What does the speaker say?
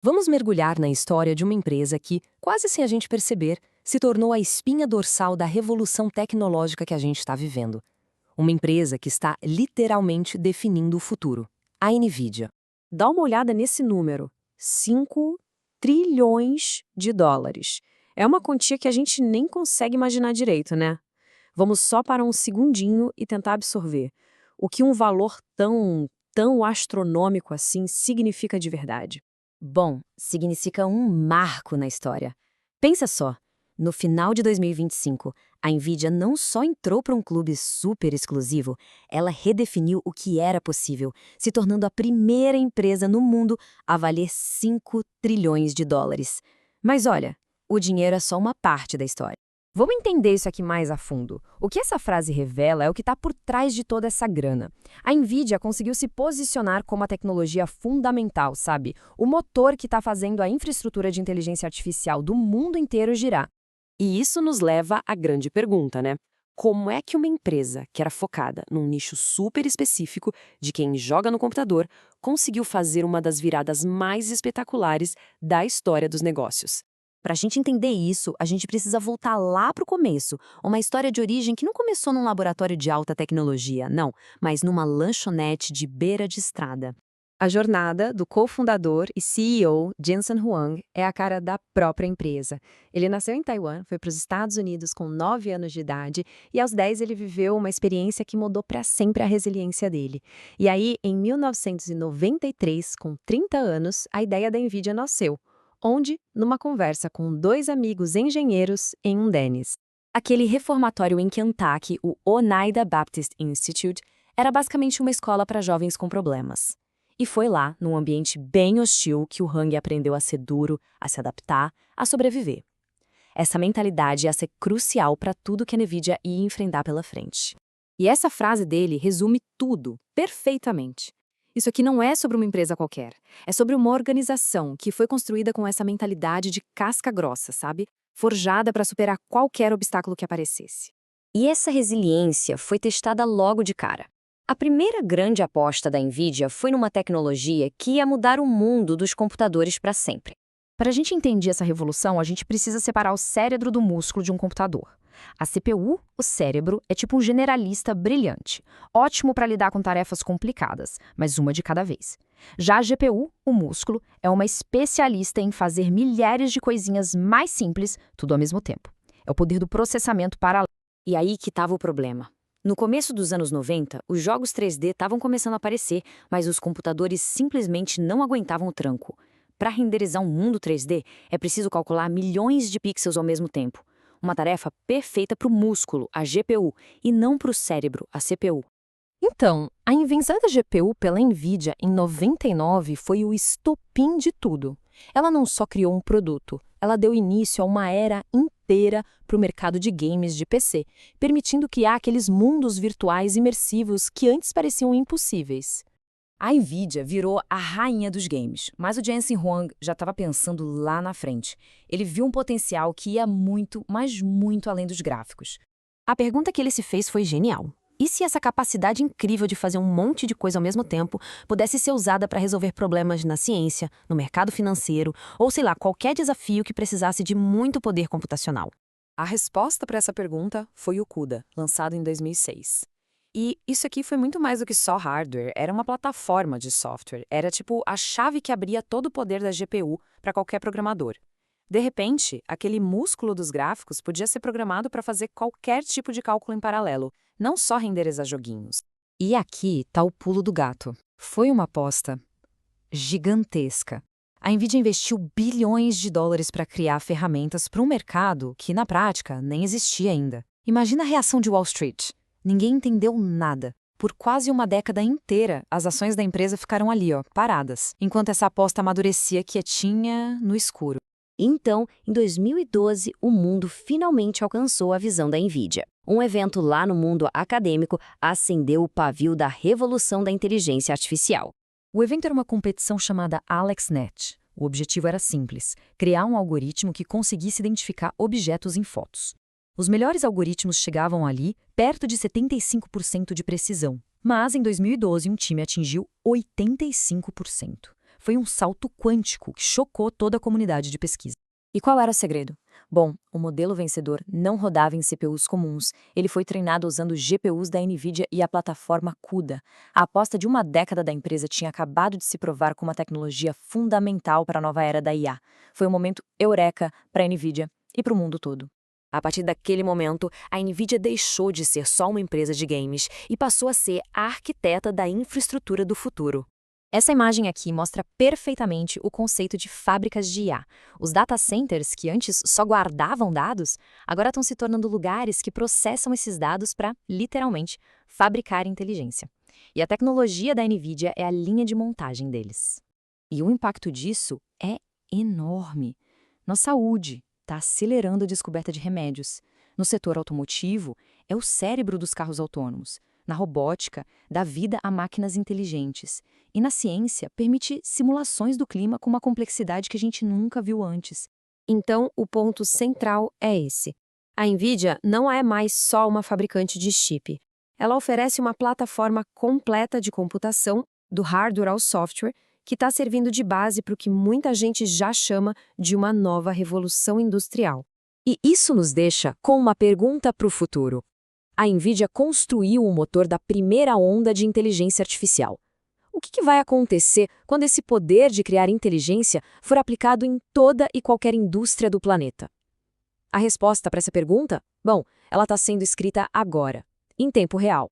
Vamos mergulhar na história de uma empresa que, quase sem a gente perceber, se tornou a espinha dorsal da revolução tecnológica que a gente está vivendo. Uma empresa que está literalmente definindo o futuro, a NVIDIA. Dá uma olhada nesse número: 5 trilhões de dólares. É uma quantia que a gente nem consegue imaginar direito, né? Vamos só parar um segundinho e tentar absorver o que um valor tão astronômico assim significa de verdade. Bom, significa um marco na história. Pensa só, no final de 2025, a Nvidia não só entrou para um clube super exclusivo, ela redefiniu o que era possível, se tornando a primeira empresa no mundo a valer 5 trilhões de dólares. Mas olha, o dinheiro é só uma parte da história. Vamos entender isso aqui mais a fundo. O que essa frase revela é o que está por trás de toda essa grana. A NVIDIA conseguiu se posicionar como a tecnologia fundamental, sabe? O motor que está fazendo a infraestrutura de inteligência artificial do mundo inteiro girar. E isso nos leva à grande pergunta, né? Como é que uma empresa que era focada num nicho super específico de quem joga no computador conseguiu fazer uma das viradas mais espetaculares da história dos negócios? Para a gente entender isso, a gente precisa voltar lá para o começo, uma história de origem que não começou num laboratório de alta tecnologia, não, mas numa lanchonete de beira de estrada. A jornada do cofundador e CEO Jensen Huang é a cara da própria empresa. Ele nasceu em Taiwan, foi para os Estados Unidos com 9 anos de idade e aos 10 ele viveu uma experiência que mudou para sempre a resiliência dele. E aí, em 1993, com 30 anos, a ideia da NVIDIA nasceu. Onde? Numa conversa com 2 amigos engenheiros em um Denny's. Aquele reformatório em Kentucky, o Oneida Baptist Institute, era basicamente uma escola para jovens com problemas. E foi lá, num ambiente bem hostil, que o Hang aprendeu a ser duro, a se adaptar, a sobreviver. Essa mentalidade ia ser crucial para tudo que a NVIDIA ia enfrentar pela frente. E essa frase dele resume tudo, perfeitamente. Isso aqui não é sobre uma empresa qualquer. É sobre uma organização que foi construída com essa mentalidade de casca grossa, sabe? Forjada para superar qualquer obstáculo que aparecesse. E essa resiliência foi testada logo de cara. A primeira grande aposta da NVIDIA foi numa tecnologia que ia mudar o mundo dos computadores para sempre. Para a gente entender essa revolução, a gente precisa separar o cérebro do músculo de um computador. A CPU, o cérebro, é tipo um generalista brilhante, ótimo para lidar com tarefas complicadas, mas uma de cada vez. Já a GPU, o músculo, é uma especialista em fazer milhares de coisinhas mais simples, tudo ao mesmo tempo. É o poder do processamento paralelo. E aí que estava o problema. No começo dos anos 90, os jogos 3D estavam começando a aparecer, mas os computadores simplesmente não aguentavam o tranco. Para renderizar um mundo 3D, é preciso calcular milhões de pixels ao mesmo tempo. Uma tarefa perfeita para o músculo, a GPU, e não para o cérebro, a CPU. Então, a invenção da GPU pela NVIDIA em 99 foi o estopim de tudo. Ela não só criou um produto, ela deu início a uma era inteira para o mercado de games de PC, permitindo criar aqueles mundos virtuais imersivos que antes pareciam impossíveis. A NVIDIA virou a rainha dos games, mas o Jensen Huang já estava pensando lá na frente. Ele viu um potencial que ia muito, mas muito além dos gráficos. A pergunta que ele se fez foi genial. E se essa capacidade incrível de fazer um monte de coisa ao mesmo tempo pudesse ser usada para resolver problemas na ciência, no mercado financeiro, ou sei lá, qualquer desafio que precisasse de muito poder computacional? A resposta para essa pergunta foi o CUDA, lançado em 2006. E isso aqui foi muito mais do que só hardware, era uma plataforma de software. Era tipo a chave que abria todo o poder da GPU para qualquer programador. De repente, aquele músculo dos gráficos podia ser programado para fazer qualquer tipo de cálculo em paralelo, não só renderizar joguinhos. E aqui está o pulo do gato. Foi uma aposta gigantesca. A NVIDIA investiu bilhões de dólares para criar ferramentas para um mercado que, na prática, nem existia ainda. Imagina a reação de Wall Street. Ninguém entendeu nada. Por quase uma década inteira, as ações da empresa ficaram ali, paradas, enquanto essa aposta amadurecia quietinha no escuro. Então, em 2012, o mundo finalmente alcançou a visão da NVIDIA. Um evento lá no mundo acadêmico acendeu o pavio da revolução da inteligência artificial. O evento era uma competição chamada AlexNet. O objetivo era simples: criar um algoritmo que conseguisse identificar objetos em fotos. Os melhores algoritmos chegavam ali perto de 75% de precisão, mas em 2012 um time atingiu 85%. Foi um salto quântico que chocou toda a comunidade de pesquisa. E qual era o segredo? Bom, o modelo vencedor não rodava em CPUs comuns. Ele foi treinado usando GPUs da NVIDIA e a plataforma CUDA. A aposta de uma década da empresa tinha acabado de se provar como uma tecnologia fundamental para a nova era da IA. Foi um momento eureka para a NVIDIA e para o mundo todo. A partir daquele momento, a NVIDIA deixou de ser só uma empresa de games e passou a ser a arquiteta da infraestrutura do futuro. Essa imagem aqui mostra perfeitamente o conceito de fábricas de IA. Os data centers, que antes só guardavam dados, agora estão se tornando lugares que processam esses dados para, literalmente, fabricar inteligência. E a tecnologia da NVIDIA é a linha de montagem deles. E o impacto disso é enorme. Na saúde, está acelerando a descoberta de remédios. No setor automotivo, é o cérebro dos carros autônomos. Na robótica, dá vida a máquinas inteligentes. E na ciência, permite simulações do clima com uma complexidade que a gente nunca viu antes. Então, o ponto central é esse. A NVIDIA não é mais só uma fabricante de chip. Ela oferece uma plataforma completa de computação, do hardware ao software, que está servindo de base para o que muita gente já chama de uma nova revolução industrial. E isso nos deixa com uma pergunta para o futuro. A NVIDIA construiu o motor da primeira onda de inteligência artificial. O que vai acontecer quando esse poder de criar inteligência for aplicado em toda e qualquer indústria do planeta? A resposta para essa pergunta? Bom, ela está sendo escrita agora, em tempo real.